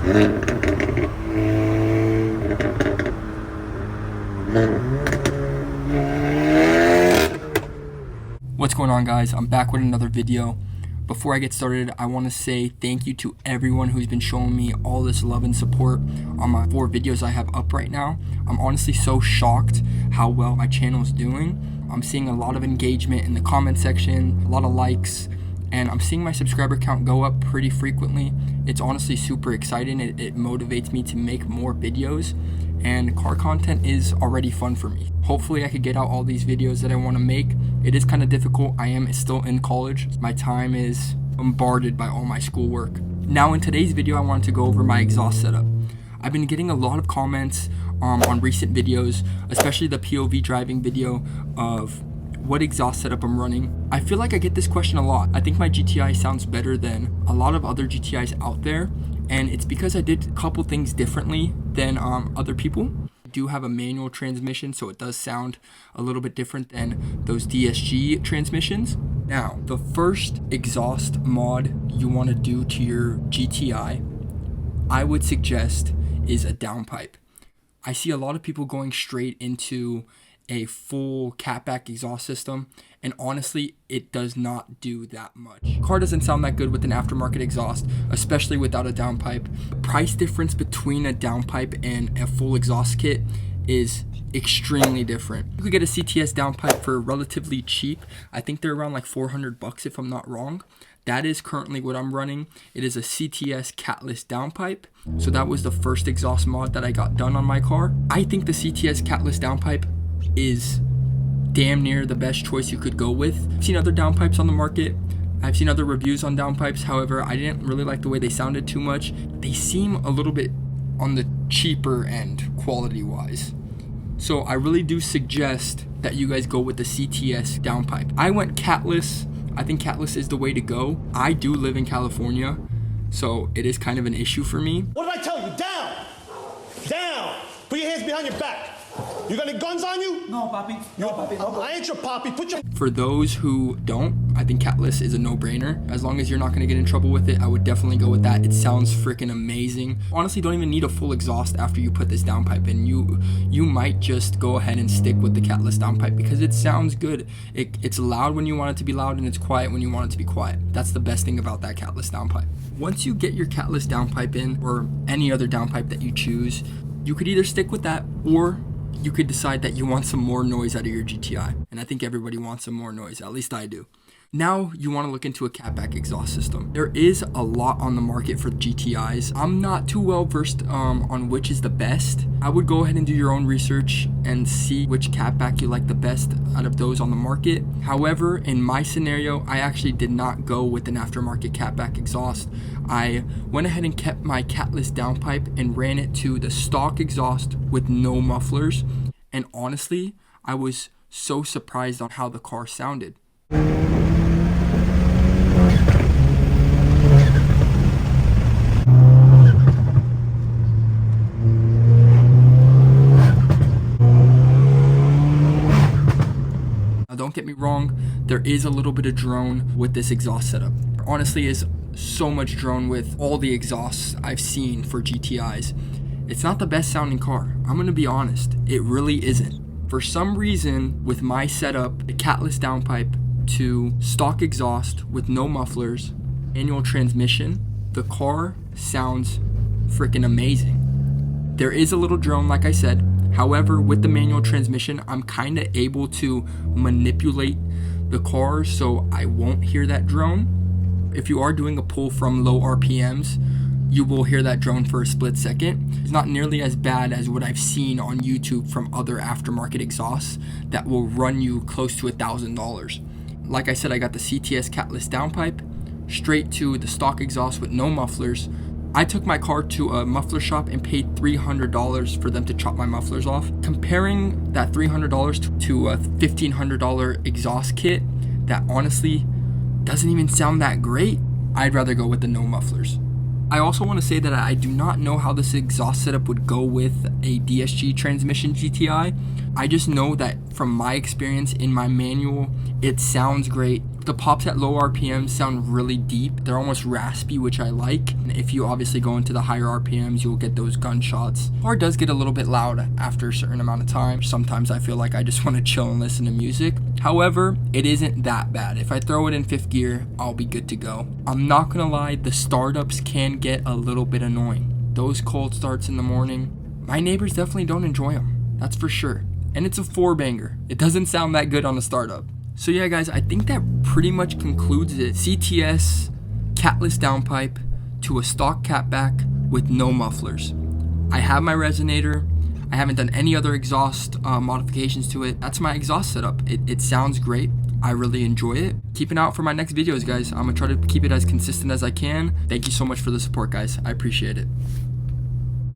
What's going on, guys? I'm back with another video. Before I get started, I want to say thank you to everyone who's been showing me all this love and support on my 4 videos I have up right now. I'm honestly so shocked how well my channel is doing. I'm seeing a lot of engagement in the comment section, a lot of likes, and I'm seeing my subscriber count go up pretty frequently. It's honestly super exciting. It motivates me to make more videos, and car content is already fun for me. Hopefully I could get out all these videos that I want to make. It is kind of difficult. I am still in college. My time is bombarded by all my schoolwork. Now in today's video, I wanted to go over my exhaust setup. I've been getting a lot of comments on recent videos, especially the POV driving video of what exhaust setup I'm running. I feel like I get this question a lot. I think my GTI sounds better than a lot of other GTIs out there, and it's because I did a couple things differently than other people. I do have a manual transmission, so it does sound a little bit different than those DSG transmissions. Now, the first exhaust mod you want to do to your GTI, I would suggest, is a downpipe. I see a lot of people going straight into a full Catback exhaust system, and honestly it does not do that much. Car doesn't sound that good with an aftermarket exhaust, especially without a downpipe. The price difference between a downpipe and a full exhaust kit is extremely different. You could get a CTS downpipe for relatively cheap. I think they're around like 400 bucks if I'm not wrong. That is currently what I'm running. It is a CTS Catless downpipe. So that was the first exhaust mod that I got done on my car. I think the CTS Catless downpipe is damn near the best choice you could go with. I've seen other downpipes on the market. I've seen other reviews on downpipes. However, I didn't really like the way they sounded too much. They seem a little bit on the cheaper end quality wise. So I really do suggest that you guys go with the CTS downpipe. I went Catless. I think Catless is the way to go. I do live in California, so it is kind of an issue for me. What did I tell you? Down! Down! Put your hands behind your back. You got any guns on you? No, papi. No, papi. No. I ain't your papi. Put your... For those who don't, I think Catless is a no-brainer. As long as you're not going to get in trouble with it, I would definitely go with that. It sounds freaking amazing. Honestly, don't even need a full exhaust after you put this downpipe in. You might just go ahead and stick with the Catless downpipe because it sounds good. It's loud when you want it to be loud, and it's quiet when you want it to be quiet. That's the best thing about that Catless downpipe. Once you get your Catless downpipe in, or any other downpipe that you choose, you could either stick with that, or you could decide that you want some more noise out of your GTI. And I think everybody wants some more noise, at least I do. Now you want to look into a Catback exhaust system. There is a lot on the market for GTIs. I'm not too well versed on which is the best. I would go ahead and do your own research and see which Catback you like the best out of those on the market. However, in my scenario, I actually did not go with an aftermarket Catback exhaust. I went ahead and kept my Catless downpipe and ran it to the stock exhaust with no mufflers. And honestly, I was so surprised on how the car sounded. Now, don't get me wrong, there is a little bit of drone with this exhaust setup. There honestly is so much drone with all the exhausts I've seen for GTIs. It's not the best sounding car. I'm gonna be honest, it really isn't. For some reason, with my setup, the Catless downpipe to stock exhaust with no mufflers, manual transmission, the car sounds freaking amazing. There is a little drone, like I said. However, with the manual transmission, I'm kind of able to manipulate the car so I won't hear that drone. If you are doing a pull from low RPMs, you will hear that drone for a split second. It's not nearly as bad as what I've seen on YouTube from other aftermarket exhausts that will run you close to $1,000. Like I said, I got the CTS Catless downpipe straight to the stock exhaust with no mufflers. I took my car to a muffler shop and paid $300 for them to chop my mufflers off. Comparing that $300 to a $1,500 exhaust kit that honestly doesn't even sound that great, I'd rather go with the no mufflers. I also want to say that I do not know how this exhaust setup would go with a DSG transmission GTI. I just know that from my experience in my manual, it sounds great. The pops at low RPMs sound really deep. They're almost raspy, which I like. And if you obviously go into the higher RPMs, you'll get those gunshots. Car does get a little bit loud after a certain amount of time. Sometimes I feel like I just want to chill and listen to music. However, it isn't that bad. If I throw it in 5th gear, I'll be good to go. I'm not gonna lie, the startups can get a little bit annoying. Those cold starts in the morning, my neighbors definitely don't enjoy them. That's for sure. And it's a 4-banger. It doesn't sound that good on a startup. So yeah, guys, I think that pretty much concludes it. CTS Catless downpipe to a stock Catback with no mufflers. I have my resonator. I haven't done any other exhaust modifications to it. That's my exhaust setup. It sounds great. I really enjoy it. Keep an eye out for my next videos, guys. I'm gonna try to keep it as consistent as I can. Thank you so much for the support, guys. I appreciate it.